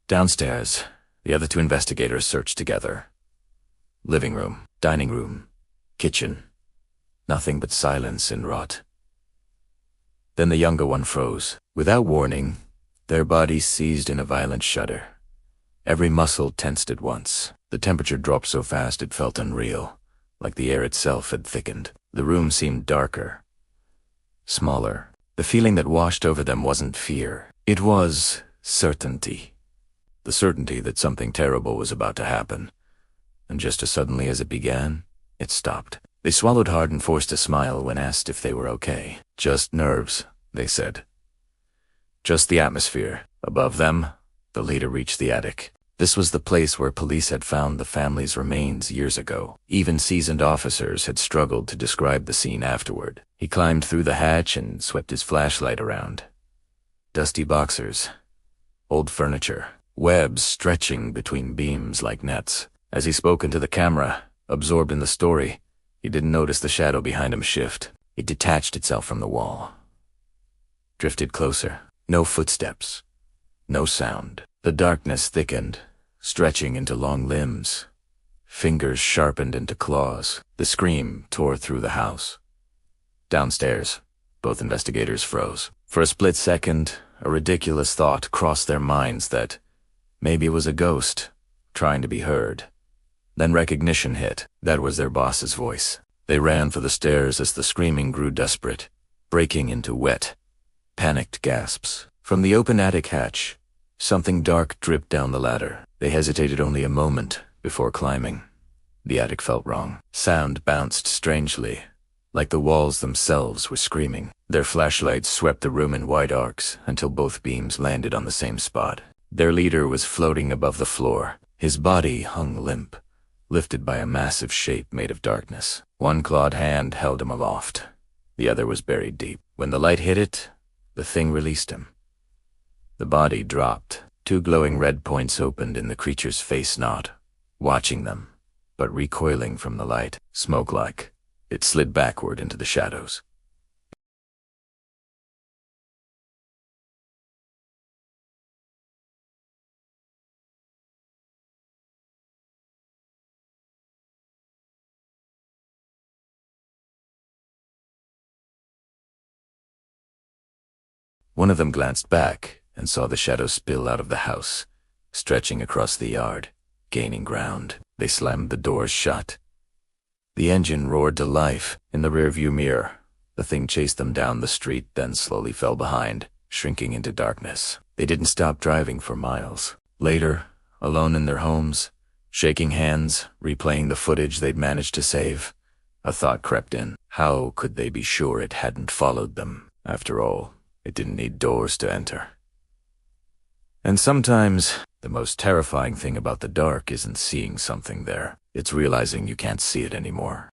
Downstairs, the other two investigators searched together. Living room, dining room, kitchen. Nothing but silence and rot. Then the younger one froze. Without warning, their bodies seized in a violent shudder. Every muscle tensed at once. The temperature dropped so fast it felt unreal, like the air itself had thickened. The room seemed darker, smaller. The feeling that washed over them wasn't fear. It was certainty. The certainty that something terrible was about to happen. And just as suddenly as it began, it stopped. They swallowed hard and forced a smile when asked if they were okay. Just nerves, they said. Just the atmosphere. Above them, the leader reached the attic. This was the place where police had found the family's remains years ago. Even seasoned officers had struggled to describe the scene afterward. He climbed through the hatch and swept his flashlight around. Dusty boxers, old furniture, webs stretching between beams like nets. As he spoke into the camera, absorbed in the story, he didn't notice the shadow behind him shift. It detached itself from the wall. Drifted closer. No footsteps. No sound. The darkness thickened, stretching into long limbs. Fingers sharpened into claws. The scream tore through the house. Downstairs, both investigators froze. For a split second, a ridiculous thought crossed their minds that maybe it was a ghost trying to be heard. Then recognition hit. That was their boss's voice. They ran for the stairs as the screaming grew desperate, breaking into wet, panicked gasps. From the open attic hatch, something dark dripped down the ladder. They hesitated only a moment before climbing. The attic felt wrong. Sound bounced strangely, like the walls themselves were screaming. Their flashlights swept the room in wide arcs until both beams landed on the same spot. Their leader was floating above the floor. His body hung limp, lifted by a massive shape made of darkness. One clawed hand held him aloft. The other was buried deep. When the light hit it, the thing released him. The body dropped. Two glowing red points opened in the creature's face, not watching them, but recoiling from the light. Smoke-like, it slid backward into the shadows. One of them glanced back and saw the shadow spill out of the house, stretching across the yard, gaining ground. They slammed the doors shut. The engine roared to life. In the rearview mirror, the thing chased them down the street, then slowly fell behind, shrinking into darkness. They didn't stop driving for miles. Later, alone in their homes, shaking hands, replaying the footage they'd managed to save, a thought crept in. How could they be sure it hadn't followed them? After all, it didn't need doors to enter. And sometimes, the most terrifying thing about the dark isn't seeing something there. It's realizing you can't see it anymore.